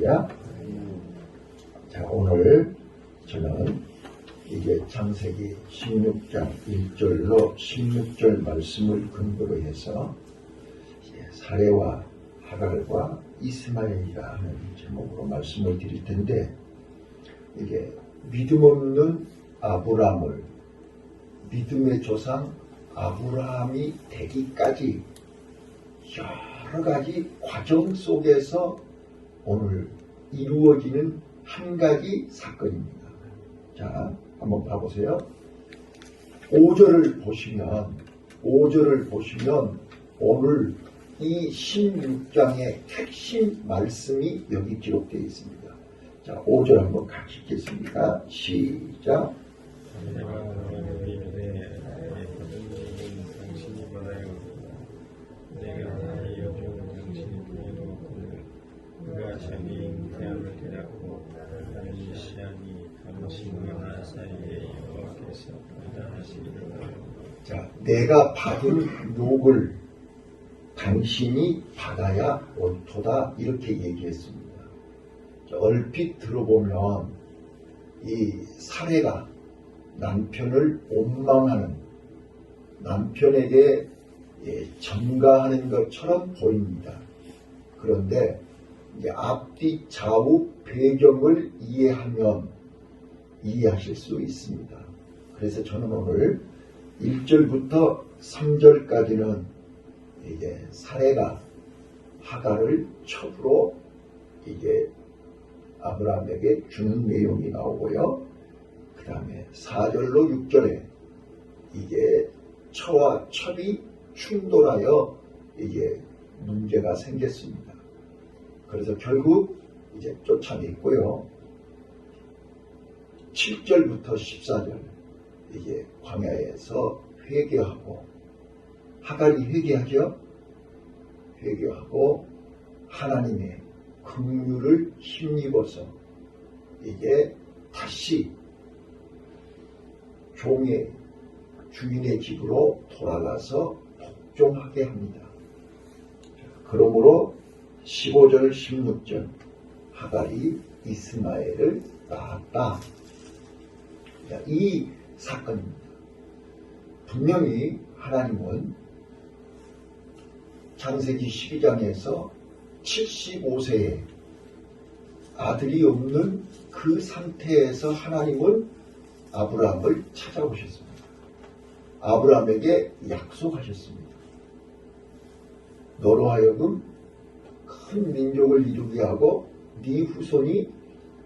할렐루야. 자, 오늘 저는 이게 창세기 16장 1절로 16절 말씀을 근거로 해서 사레와 하갈과 이스마엘이라 하는 제목으로 말씀을 드릴 텐데, 이게 믿음 없는 아브라함을 믿음의 조상 아브라함이 되기까지 여러 가지 과정 속에서 오늘 이루어지는 한 가지 사건입니다. 자, 한번 봐보세요. 5절을 보시면 오늘 이 16장의 핵심 말씀이 여기 기록되어 있습니다. 자, 5절 한번 같이 읽겠습니다. 시작. 자, 내가 받은 욕을 당신이 받아야 옳도다, 이렇게 얘기했습니다. 자, 얼핏 들어보면 이 사례가 남편을 원망하는, 남편에게 전가하는 것처럼 보입니다. 그런데 이제 앞뒤 좌우 배경을 이해하면 이해하실 수 있습니다. 그래서 저는 오늘 1절부터 3절까지는 이제 사레가 하갈을 첩으로 이제 아브라함에게 주는 내용이 나오고요. 그 다음에 4절로 6절에 이게 처와 첩이 충돌하여 이게 문제가 생겼습니다. 그래서 결국 이제 쫓아냈고요. 7절부터 14절 이제 광야에서 회개하고, 하갈이 회개하죠. 회개하고 하나님의 긍휼을 힘입어서 이제 다시 종의 주인의 집으로 돌아가서 복종하게 합니다. 그러므로 15절 16절 하갈이 이스마엘을 낳았다. 이 사건입니다. 분명히 하나님은 창세기 12장에서 75세에 아들이 없는 그 상태에서 하나님은 아브라함을 찾아오셨습니다. 아브라함에게 약속하셨습니다. 너로 하여금 큰 민족을 이루게 하고 네 후손이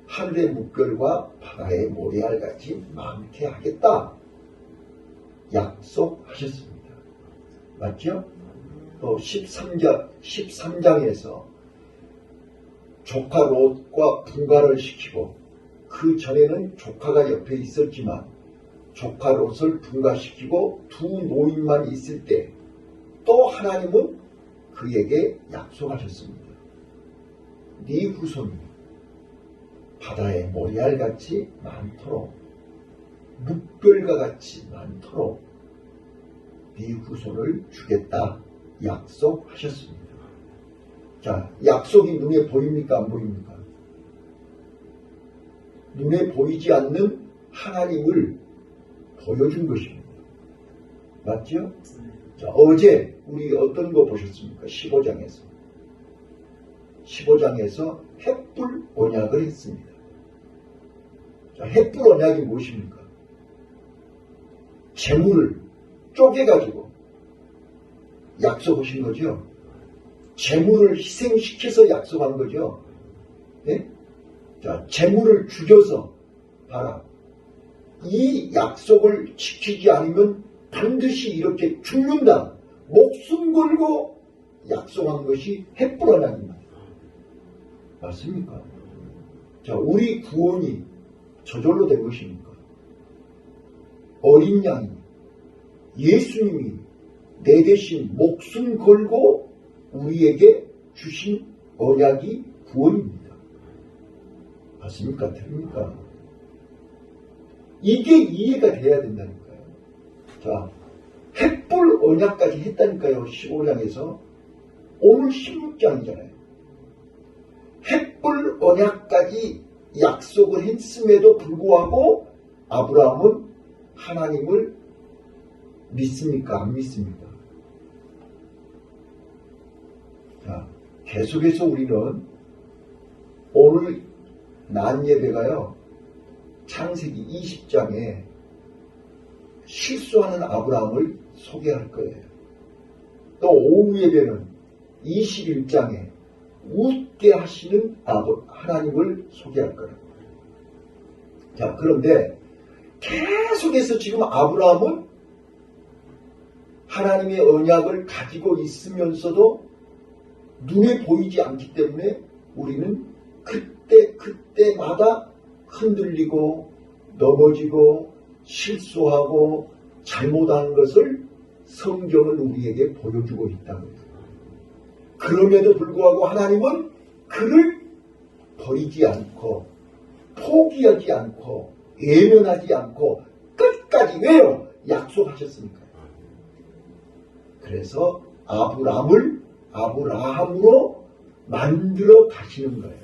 하늘의 물결과 바다의 모래알같이 많게 하겠다, 약속하셨습니다. 맞죠? 또 13장에서 조카 롯과 분가를 시키고, 그 전에는 조카가 옆에 있었지만 조카 롯을 분가시키고 두 노인만 있을 때 또 하나님은 그에게 약속하셨습니다. 네 후손이 바다의 모래알같이 많도록, 물결과 같이 많도록 네 후손을 주겠다, 약속하셨습니다. 자, 약속이 눈에 보입니까, 안 보입니까? 눈에 보이지 않는 하나님을 보여준 것입니다. 맞죠? 자, 어제 우리 어떤 거 보셨습니까? 15장에서 횃불 언약을 했습니다. 자, 횃불 언약이 무엇입니까? 재물을 쪼개가지고 약속하신 거죠. 재물을 희생시켜서 약속한 거죠. 네? 자, 재물을 죽여서, 봐라, 이 약속을 지키지 않으면 반드시 이렇게 죽는다, 목숨 걸고 약속한 것이 횃불 언약입니다. 맞습니까? 자, 우리 구원이 저절로 된 것입니까? 어린 양이, 예수님이 내 대신 목숨 걸고 우리에게 주신 언약이 구원입니다. 맞습니까? 됩니까? 이게 이해가 돼야 된다니까요. 자, 횃불 언약까지 했다니까요. 15장에서. 오늘 16장이잖아요. 햇불 언약까지 약속을 했음에도 불구하고 아브라함은 하나님을 믿습니까? 안 믿습니까? 자, 계속해서 우리는 오늘 낮 예배가요, 창세기 20장에 실수하는 아브라함을 소개할 거예요. 또 오후 예배는 21장에 웃게 하시는 하나님을 소개할 거예요. 자, 그런데 계속해서 지금 아브라함은 하나님의 언약을 가지고 있으면서도 눈에 보이지 않기 때문에 우리는 그때마다 흔들리고 넘어지고 실수하고 잘못한 것을 성경은 우리에게 보여주고 있다는 거예요. 그럼에도 불구하고 하나님은 그를 버리지 않고 포기하지 않고 외면하지 않고 끝까지 왜요? 약속하셨으니까. 그래서 아브라함으로 만들어 가시는 거예요.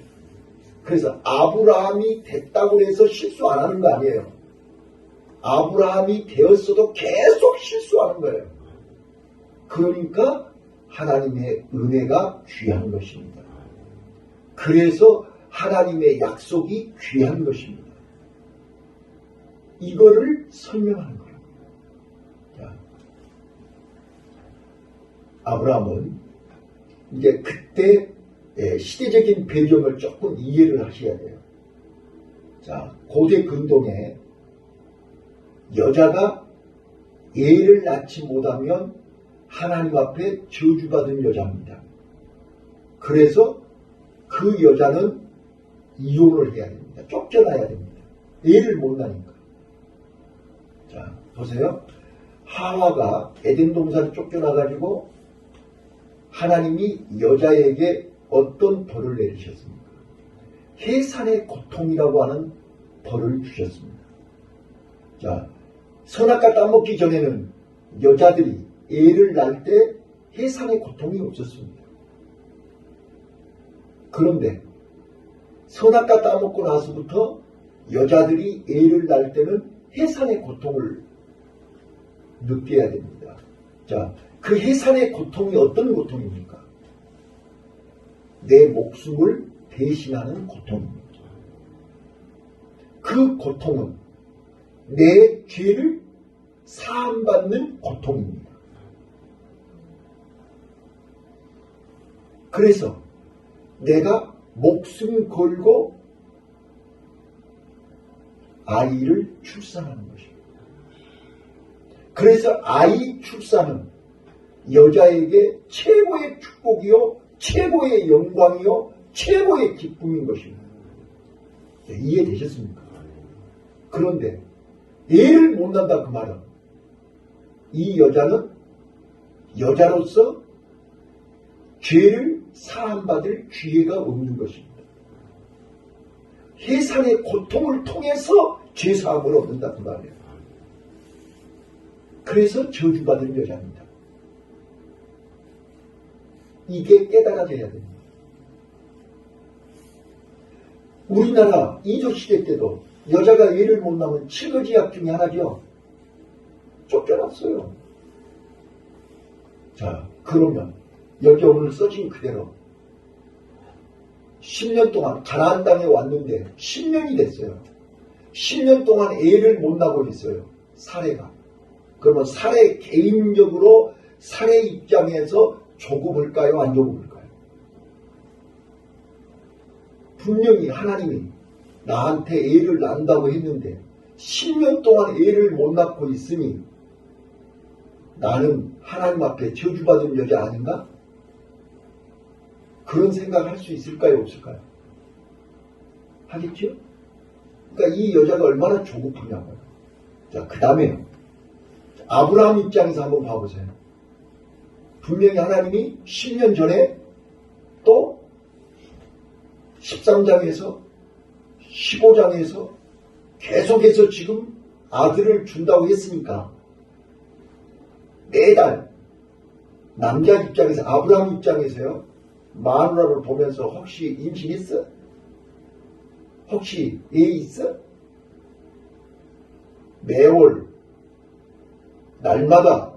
그래서 아브라함이 됐다고 해서 실수 안 하는 거 아니에요. 아브라함이 되었어도 계속 실수하는 거예요. 그러니까 하나님의 은혜가 귀한 것입니다. 그래서 하나님의 약속이 귀한 것입니다. 이거를 설명하는 거예요. 자, 아브라함은 이제 그때 시대적인 배경을 조금 이해를 하셔야 돼요. 자, 고대 근동에 여자가 애를 낳지 못하면 하나님 앞에 저주받은 여자입니다. 그래서 그 여자는 이혼을 해야 됩니다. 쫓겨나야 됩니다. 애를 못 낳으니까. 자, 보세요. 하와가 에덴 동산에 쫓겨나가지고 하나님이 여자에게 어떤 벌을 내리셨습니까? 해산의 고통이라고 하는 벌을 주셨습니다. 자, 선악과 따먹기 전에는 여자들이 애를 낳을 때 해산의 고통이 없었습니다. 그런데 선악과 따먹고 나서부터 여자들이 애를 낳을 때는 해산의 고통을 느껴야 됩니다. 자, 그 해산의 고통이 어떤 고통입니까? 내 목숨을 대신하는 고통입니다. 그 고통은 내 죄를 사함받는 고통입니다. 그래서 내가 목숨 걸고 아이를 출산하는 것입니다. 그래서 아이 출산은 여자에게 최고의 축복이요, 최고의 영광이요, 최고의 기쁨인 것입니다. 이해되셨습니까? 그런데 애를 못 낳는다 그 말은 이 여자는 여자로서 죄를 사함받을 기회가 없는 것입니다. 해산의 고통을 통해서 죄사함을 얻는다 그 말이에요. 그래서 저주받은 여자입니다. 이게 깨달아져야 됩니다. 우리나라 이조시대 때도 여자가 애를 못 낳으면 칠거지약 중에 하나죠. 쫓겨났어요. 자, 그러면 여기 오늘 써진 그대로 10년 동안 가나안 땅에 왔는데 10년이 됐어요. 10년 동안 애를 못 낳고 있어요. 사례가. 그러면 사례 개인적으로 사례 입장에서 조급을까요? 안 조급을까요? 분명히 하나님이 나한테 애를 낳는다고 했는데 10년 동안 애를 못 낳고 있으니 나는 하나님 앞에 저주받은 여자 아닌가? 그런 생각을 할 수 있을까요? 없을까요? 하겠죠? 그러니까 이 여자가 얼마나 조급하냐고요. 자, 그 다음에 아브라함 입장에서 한번 봐보세요. 분명히 하나님이 10년 전에 또 13장에서 15장에서 계속해서 지금 아들을 준다고 했으니까 매달 남자 입장에서 아브라함 입장에서요. 마누라를 보면서 혹시 임신했어? 혹시 애 있어? 매월 날마다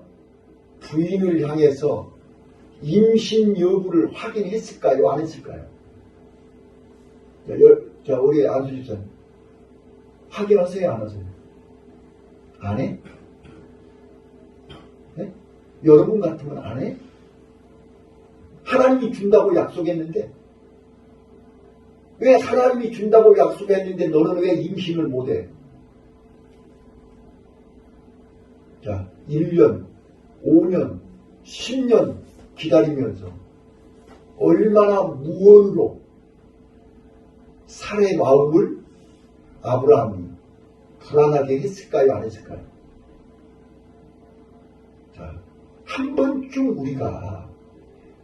부인을 향해서 임신 여부를 확인했을까요? 안 했을까요? 자, 우리 안수집사님 확인하세요? 안 하세요? 안 해? 네? 여러분 같으면 안 해? 하나님이 준다고 약속했는데 왜 하나님이 준다고 약속했는데 너는 왜 임신을 못해? 자, 1년, 5년, 10년 기다리면서 얼마나 무언으로 사라의 마음을 아브라함이 불안하게 했을까요? 안 했을까요? 자, 한 번쯤 우리가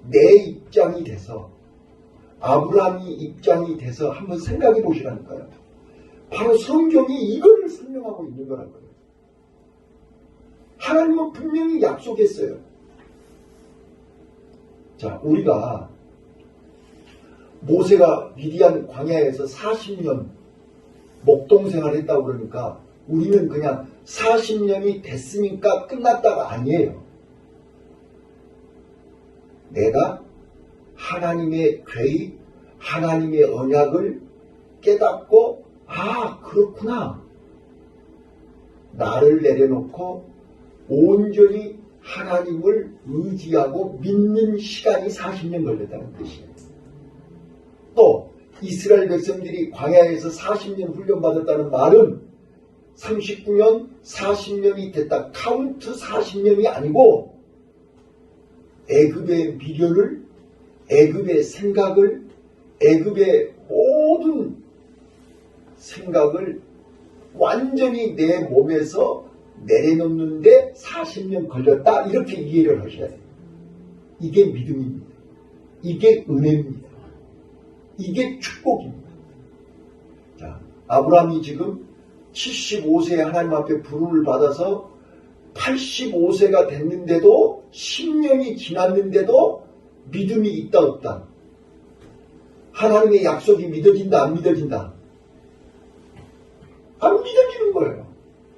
내 입장이 돼서 아브라함이 입장이 돼서 한번 생각해 보시라니까요. 바로 성경이 이걸 설명하고 있는 거라고요. 하나님은 분명히 약속했어요. 자, 우리가 모세가 미디안 광야에서 40년 목동생활을 했다고 그러니까 우리는 그냥 40년이 됐으니까 끝났다가 아니에요. 내가 하나님의 계획, 하나님의 언약을 깨닫고 아, 그렇구나. 나를 내려놓고 온전히 하나님을 의지하고 믿는 시간이 40년 걸렸다는 뜻이에요. 또 이스라엘 백성들이 광야에서 40년 훈련받았다는 말은 39년, 40년이 됐다. 카운트 40년이 아니고 애굽의 미련을, 애굽의 생각을, 애굽의 모든 생각을 완전히 내 몸에서 내려놓는데 40년 걸렸다. 이렇게 이해를 하셔야 돼요. 이게 믿음입니다. 이게 은혜입니다. 이게 축복입니다. 자, 아브라함이 지금 75세에 하나님 앞에 부름을 받아서 85세가 됐는데도 10년이 지났는데도 믿음이 있다 없다. 하나님의 약속이 믿어진다 안 믿어진다. 안 믿어지는 거예요.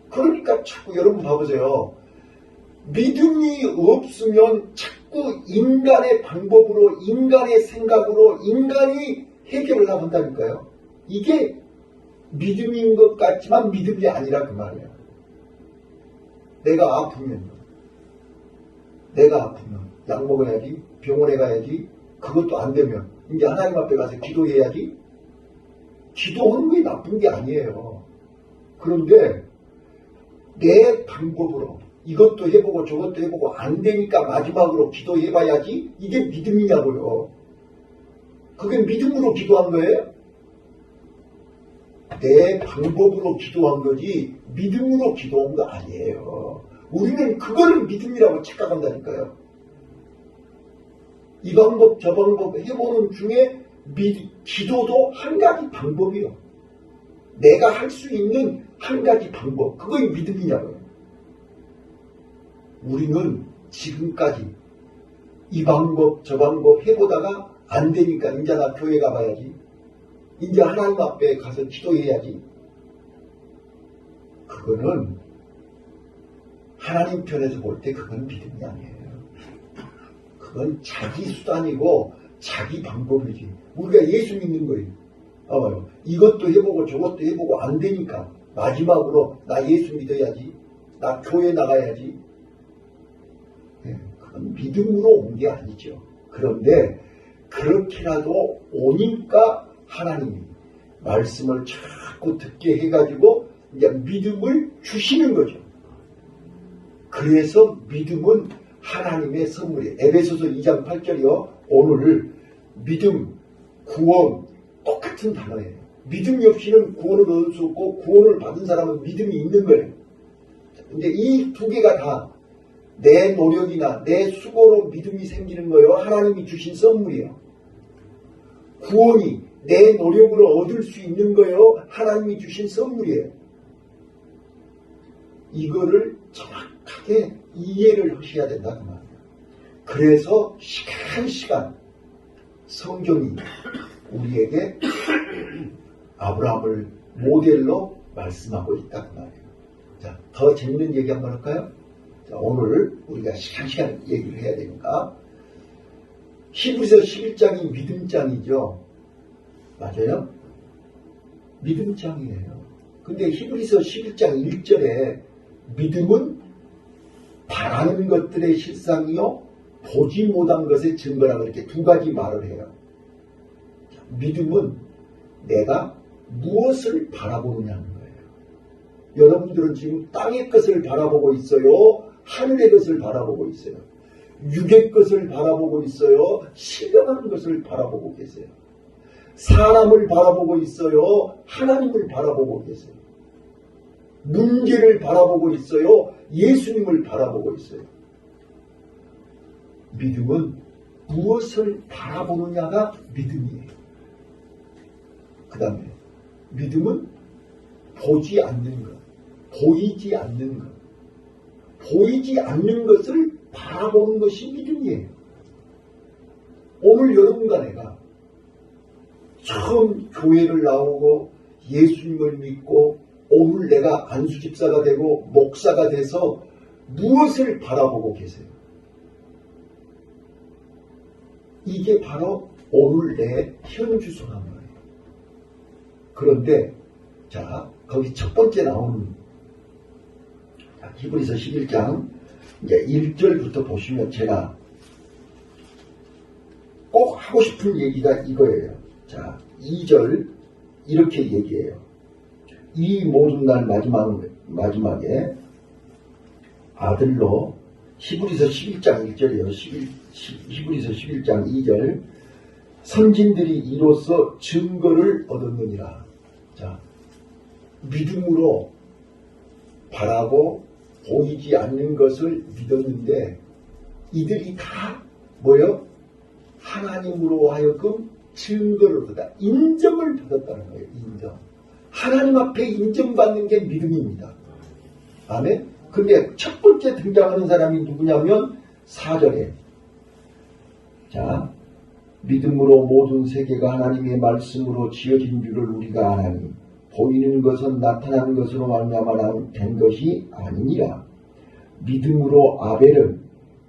그러니까 자꾸 여러분 봐보세요. 믿음이 없으면 자꾸 인간의 방법으로 인간의 생각으로 인간이 해결을 나간다니까요. 이게 믿음인 것 같지만 믿음이 아니라 그 말이에요. 내가 아프면 약 먹어야지, 병원에 가야지. 그것도 안 되면 이제 하나님 앞에 가서 기도해야지. 기도하는 게 나쁜 게 아니에요. 그런데 내 방법으로 이것도 해보고 저것도 해보고 안 되니까 마지막으로 기도해봐야지. 이게 믿음이냐고요. 그게 믿음으로 기도한 거예요? 내 방법으로 기도한 거지 믿음으로 기도한 거 아니에요. 우리는 그거를 믿음이라고 착각한다니까요. 이 방법 저 방법 해보는 중에 기도도 한 가지 방법이요. 내가 할 수 있는 한 가지 방법. 그게 믿음이냐고요. 우리는 지금까지 이 방법 저 방법 해보다가 안 되니까 이제 나 교회 가봐야지. 이제 하나님 앞에 가서 기도해야지. 그거는 하나님 편에서 볼 때 그건 믿음이 아니에요. 그건 자기 수단이고 자기 방법이지. 우리가 예수 믿는 거예요. 이것도 해보고 저것도 해보고 안 되니까 마지막으로 나 예수 믿어야지. 나 교회 나가야지. 그건 믿음으로 온 게 아니죠. 그런데 그렇게라도 오니까 하나님이 말씀을 자꾸 듣게 해가지고 이제 믿음을 주시는 거죠. 그래서 믿음은 하나님의 선물이에요. 에베소서 2장 8절이요. 오늘 믿음, 구원 똑같은 단어예요. 믿음이 없이는 구원을 얻을 수 없고 구원을 받은 사람은 믿음이 있는 거예요. 근데 이 두 개가 다 내 노력이나 내 수고로 믿음이 생기는 거예요. 하나님이 주신 선물이에요. 구원이 내 노력으로 얻을 수 있는 거예요. 하나님이 주신 선물이에요. 이거를 정확하게 이해를 하셔야 된다 그 말이에요. 그래서 시간 성경이 우리에게 아브라함을 모델로 말씀하고 있다 그 말이에요. 자, 더 재밌는 얘기 한번 할까요? 자, 오늘 우리가 시간 얘기를 해야 되니까 히브리서 11장이 믿음장이죠. 맞아요? 믿음장이에요. 근데 히브리서 11장 1절에 믿음은 바라는 것들의 실상이요 보지 못한 것의 증거라고 이렇게 두 가지 말을 해요. 믿음은 내가 무엇을 바라보느냐는 거예요. 여러분들은 지금 땅의 것을 바라보고 있어요? 하늘의 것을 바라보고 있어요? 육의 것을 바라보고 있어요? 실감하는 것을 바라보고 계세요? 사람을 바라보고 있어요? 하나님을 바라보고 계세요? 문제를 바라보고 있어요? 예수님을 바라보고 있어요? 믿음은 무엇을 바라보느냐가 믿음이에요. 그 다음에 믿음은 보지 않는 것, 보이지 않는 것, 보이지 않는 것을 바라보는 것이 믿음이에요. 오늘 여러분과 내가 처음 교회를 나오고 예수님을 믿고 오늘 내가 안수집사가 되고 목사가 돼서 무엇을 바라보고 계세요? 이게 바로 오늘 내 현주소란 말이에요. 그런데 자 거기 첫 번째 나오는 히브리서 11장 이제 1절부터 보시면 제가 꼭 하고 싶은 얘기가 이거예요. 자 2절 이렇게 얘기해요. 이 모든 날 마지막에 아들로 히브리서 11장 1절이에요. 히브리서 11장 2절 선진들이 이로써 증거를 얻었느니라. 자, 믿음으로 바라고 보이지 않는 것을 믿었는데 이들이 다 뭐요? 하나님으로 하여금 증거를 얻었다. 인정을 받았다는 거예요. 인정. 하나님 앞에 인정받는 게 믿음입니다. 아멘? 근데 첫 번째 등장하는 사람이 누구냐면 4절에 자 믿음으로 모든 세계가 하나님의 말씀으로 지어진 줄을 우리가 아나니 보이는 것은 나타나는 것으로 말미암아 된 것이 아니니라. 믿음으로 아벨은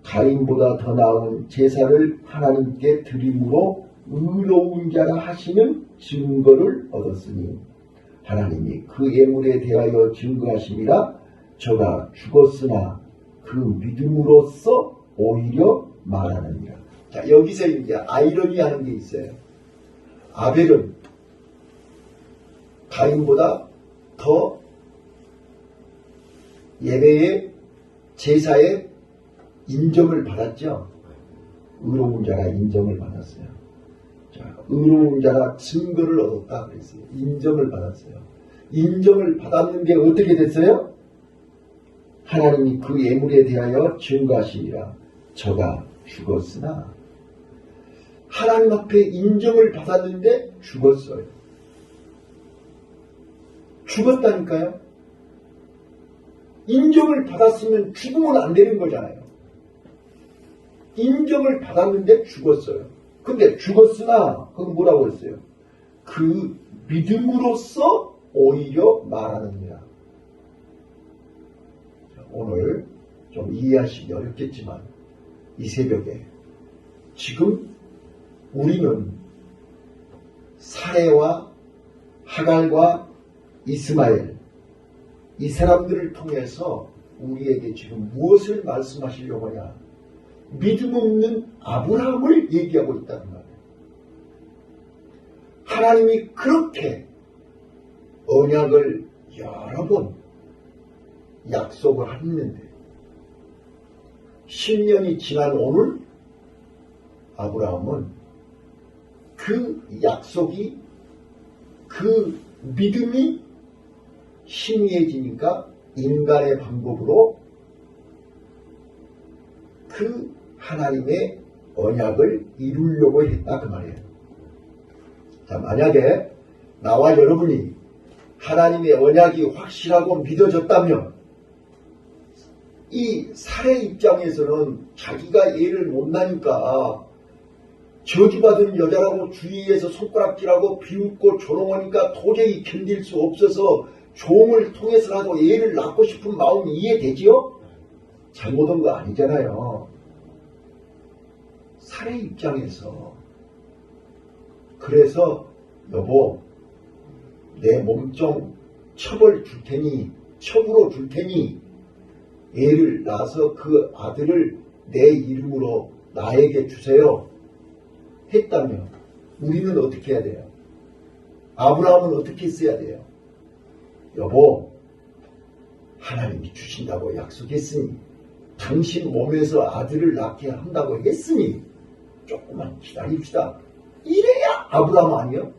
가인보다 더 나은 제사를 하나님께 드림으로 의로운 자라 하시는 증거를 얻었으니 하나님이 그 예물에 대하여 증거하심이라. 저가 죽었으나 그 믿음으로써 오히려 말하느니라. 자, 여기서 이제 아이러니 하는 게 있어요. 아벨은 가인보다 더 예배의 제사의 인정을 받았죠. 의로운 자라 인정을 받았어요. 자, 의로운 자라 증거를 얻었다 그랬어요. 인정을 받았어요. 인정을 받았는데 어떻게 됐어요? 하나님이 그 예물에 대하여 증거하시니라. 저가 죽었으나 하나님 앞에 인정을 받았는데 죽었어요. 죽었다니까요. 인정을 받았으면 죽으면 안 되는 거잖아요. 인정을 받았는데 죽었어요. 근데 죽었으나 그건 뭐라고 했어요? 그 믿음으로써 오히려 말하느니라. 오늘 좀 이해하시기 어렵겠지만 이 새벽에 지금 우리는 사레와 하갈과 이스마엘 이 사람들을 통해서 우리에게 지금 무엇을 말씀하시려고 하냐? 믿음 없는 아브라함을 얘기하고 있다는 말이에요. 하나님이 그렇게 언약을 여러 번 약속을 했는데 10년이 지난 오늘 아브라함은 그 약속이 그 믿음이 희미해지니까 인간의 방법으로 그 하나님의 언약을 이루려고 했다 그 말이에요. 자, 만약에 나와 여러분이 하나님의 언약이 확실하고 믿어졌다면 이 사례 입장에서는 자기가 예를 못 나니까 저주받은 여자라고 주위에서 손가락질하고 비웃고 조롱하니까 도저히 견딜 수 없어서 종을 통해서라도 애를 낳고 싶은 마음이 이해되지요? 잘못한 거 아니잖아요. 사례 입장에서. 그래서 여보, 내 몸종 첩을 줄 테니, 첩으로 줄 테니 애를 낳아서 그 아들을 내 이름으로 나에게 주세요. 했다면 우리는 어떻게 해야 돼요? 아브라함은 어떻게 했어야 돼요? 여보, 하나님이 주신다고 약속했으니, 당신 몸에서 아들을 낳게 한다고 했으니 조금만 기다립시다. 이래야 아브라함 아니요?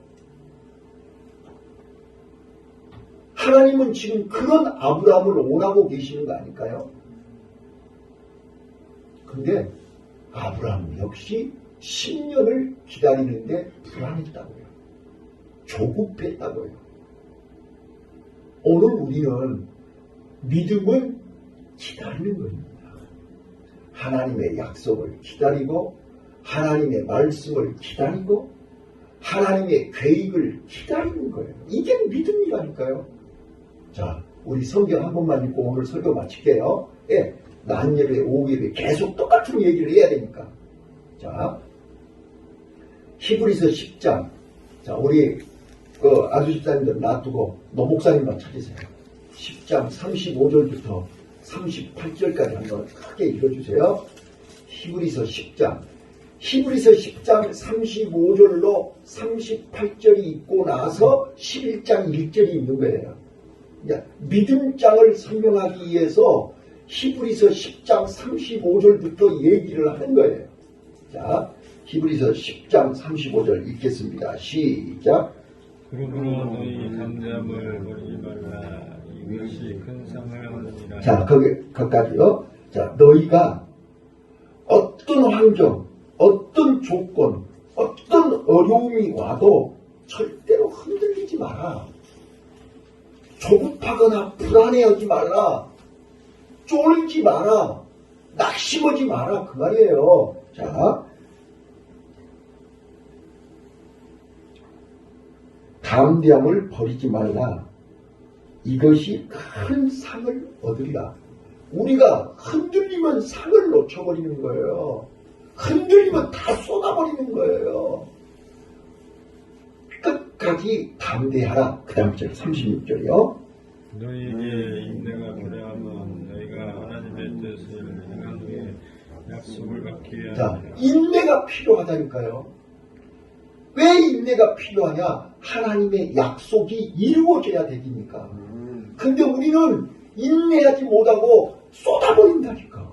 하나님은 지금 그런 아브라함을 원하고 계시는 거 아닐까요? 근데 아브라함 역시 10년을 기다리는데 불안했다고요. 조급했다고요. 오늘 우리는 믿음은 기다리는 겁니다. 하나님의 약속을 기다리고, 하나님의 말씀을 기다리고, 하나님의 계획을 기다리는 거예요. 이게 믿음이라니까요. 자, 우리 성경 한 번만 읽고 오늘 설교 마칠게요. 예, 낮 예배, 오후 예배 계속 똑같은 얘기를 해야 되니까. 자, 히브리서 10장. 자, 우리 아주 집사님들 놔두고 노 목사님만 찾으세요. 10장 35절부터 38절까지 한번 크게 읽어주세요. 히브리서 10장. 히브리서 10장 35절로 38절이 있고 나서 11장 1절이 있는 거예요. 그러니까 믿음장을 설명하기 위해서 히브리서 10장 35절부터 얘기를 하는 거예요. 자, 히브리서 10장 35절 읽겠습니다. 시작. 그러므로 너희 담대함을 버리지 말라. 이것이 큰 상을 얻으리라. 자, 거기까지요. 자, 너희가 어떤 환경, 어떤 조건, 어떤 어려움이 와도 절대로 흔들리지 마라. 조급하거나 불안해하지 말라. 쫄지 마라. 낙심하지 마라. 그 말이에요. 자, 담대함을 버리지 말라. 이것이 큰 상을 얻으리라. 우리가 흔들리면 상을 놓쳐버리는 거예요. 흔들리면 다 쏟아버리는 거예요. 끝까지 담대하라. 그 다음 절 36절이요. 너희에게 인내가 필요하면 너희가 하나님의 뜻을 행한 후에 약속을 받기 위하여. 자, 인내가 필요하다니까요. 왜 인내가 필요하냐? 하나님의 약속이 이루어져야 되니까. 근데 우리는 인내하지 못하고 쏟아버린다니까.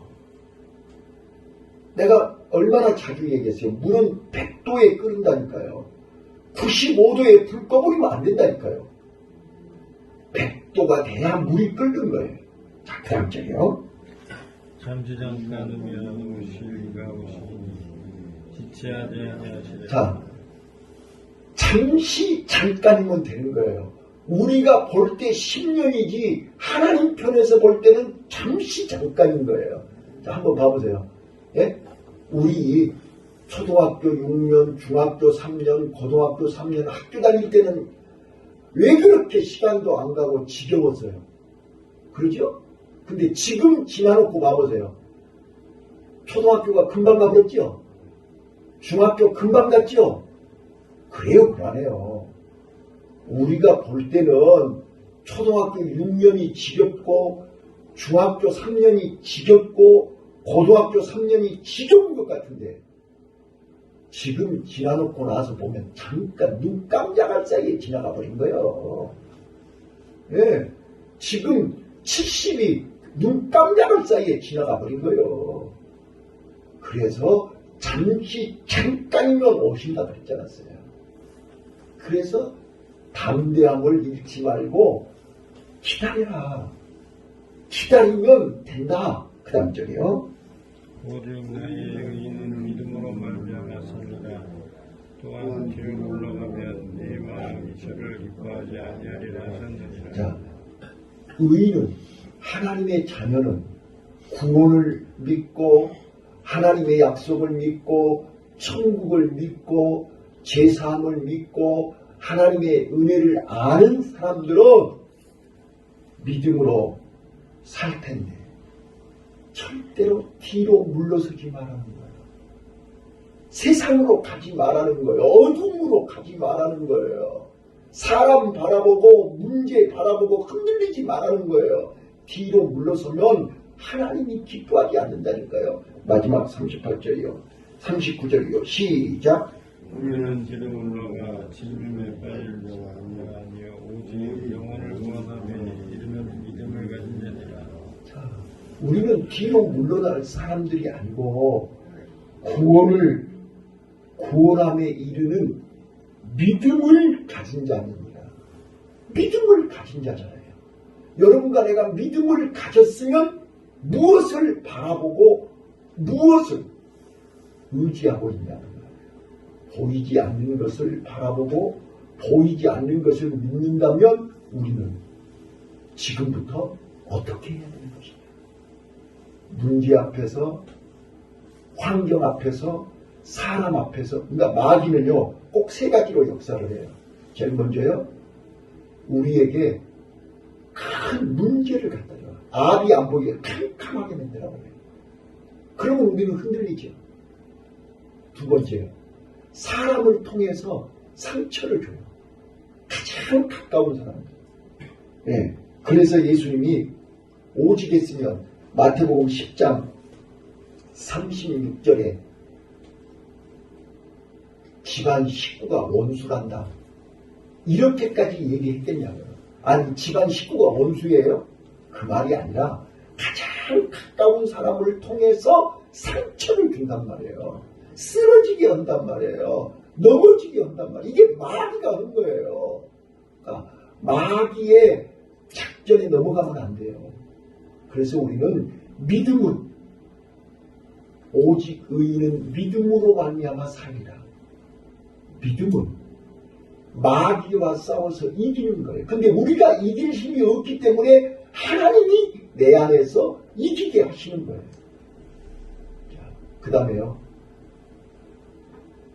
내가 얼마나 자주 얘기했어요. 물은 100도에 끓는다니까요. 95도에 불 꺼버리면 안 된다니까요. 100도가 돼야 물이 끓는 거예요. 자, 그 다음 절이요. 잠시 잠깐 후면 오실 이가 오시니 지체하지 아니하시리라. 자, 잠시 잠깐이면 되는 거예요. 우리가 볼 때 10년이지 하나님 편에서 볼 때는 잠시 잠깐인 거예요. 자, 한번 봐보세요. 예? 우리 초등학교 6년, 중학교 3년, 고등학교 3년 학교 다닐 때는 왜 그렇게 시간도 안 가고 지겨웠어요? 그러죠? 근데 지금 지나놓고 봐보세요. 초등학교가 금방 가버렸죠? 중학교 금방 갔죠? 그래요, 그러네요. 우리가 볼 때는 초등학교 6년이 지겹고 중학교 3년이 지겹고 고등학교 3년이 지겨운 것 같은데 지금 지나놓고 나서 보면 잠깐 눈 깜짝할 사이에 지나가 버린 거예요. 예, 지금 70이 눈 깜짝할 사이에 지나가 버린 거예요. 그래서 잠시 잠깐이면 오신다 그랬지 않았어요. 그래서 담대함을 잃지 말고 기다려라. 기다리면 된다. 그 다음 절이요. 오직 너희의 의인은 믿음으로 말미암았습니다. 또한 뒤로 물러가면 네 마음이 저를 기뻐하지 아니하리라 하셨느니라. 자, 의인은 하나님의 자녀는 구원을 믿고 하나님의 약속을 믿고 천국을 믿고 제사함을 믿고 하나님의 은혜를 아는 사람들은 믿음으로 살 텐데 절대로 뒤로 물러서지 말라는 거예요. 세상으로 가지 말라는 거예요. 어둠으로 가지 말라는 거예요. 사람 바라보고 문제 바라보고 흔들리지 말라는 거예요. 뒤로 물러서면 하나님이 기뻐하지 않는다니까요. 마지막 38절이요. 39절이요. 시작. 우리는 지름 올라가 질림에 빠질 자가 아니요 오직 영혼을 구원하며 이르면 믿음을 가진 자니라. 자, 우리는 뒤로 물러날 사람들이 아니고 구원함에 이르는 믿음을 가진 자입니다. 믿음을 가진 자잖아요. 여러분과 내가 믿음을 가졌으면 무엇을 바라보고 무엇을 의지하고 있냐는 거예요. 보이지 않는 것을 바라보고 보이지 않는 것을 믿는다면 우리는 지금부터 어떻게 해야 되는 것이냐. 문제 앞에서, 환경 앞에서, 사람 앞에서, 그러니까 마귀는요 꼭 세 가지로 역사를 해요. 제일 먼저요, 우리에게 큰 문제를 갖다 줘요. 앞이 안 보이게 캄캄하게 만들어버려요. 그러면 우리는 흔들리죠. 두 번째요, 사람을 통해서 상처를 줘요. 가장 가까운 사람들. 네. 그래서 예수님이 오직 했으면 마태복음 10장 36절에 집안 식구가 원수란다. 이렇게까지 얘기했겠냐고요. 아니 집안 식구가 원수예요? 그 말이 아니라 가장 가까운 사람을 통해서 상처를 준단 말이에요. 쓰러지게 한단 말이에요. 넘어지게 한단 말이에요. 이게 마귀가 하는 거예요. 그러니까 마귀의 작전에 넘어가면 안 돼요. 그래서 우리는 믿음은 오직 의인은 믿음으로 말미암아 살리라. 믿음은 마귀와 싸워서 이기는 거예요. 근데 우리가 이길 힘이 없기 때문에 하나님이 내 안에서 이기게 하시는 거예요. 그 다음에요,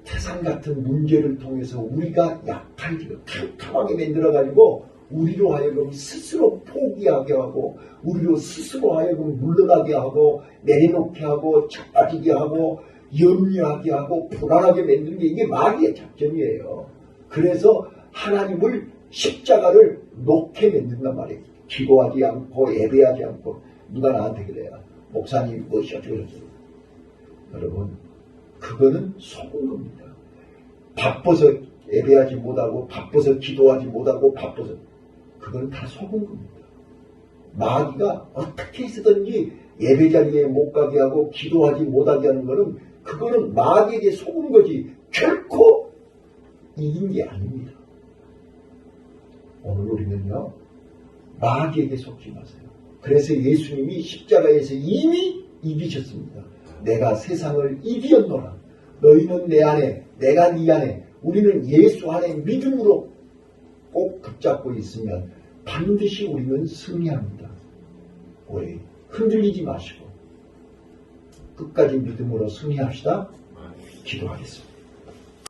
세상 같은 문제를 통해서 우리가 약해지고 캄캄하게 만들어가지고 우리로 하여금 스스로 포기하게 하고 우리로 스스로 하여금 물러나게 하고 내려놓게 하고 자빠지게 하고 염려하게 하고 불안하게 만드는 게 이게 마귀의 작전이에요. 그래서 하나님을 십자가를 놓게 만든단 말이에요. 기도하지 않고 예배하지 않고. 누가 나한테 그래요. 목사님 무엇이 어쩌고 저쩌고. 여러분, 그거는 속은 겁니다. 바빠서 예배하지 못하고 바빠서 기도하지 못하고 바빠서, 그거는 다 속은 겁니다. 마귀가 어떻게 해서든지 예배 자리에 못 가게 하고 기도하지 못하게 하는 거는, 그거는 마귀에게 속은 거지 결코 이긴 게 아닙니다. 오늘 우리는요, 마귀에게 속지 마세요. 그래서 예수님이 십자가에서 이미 이기셨습니다. 내가 세상을 이기었노라. 너희는 내 안에, 내가 네 안에, 우리는 예수 안에 믿음으로 꼭 붙잡고 있으면 반드시 우리는 승리합니다. 우리 흔들리지 마시고 끝까지 믿음으로 승리합시다. 기도하겠습니다.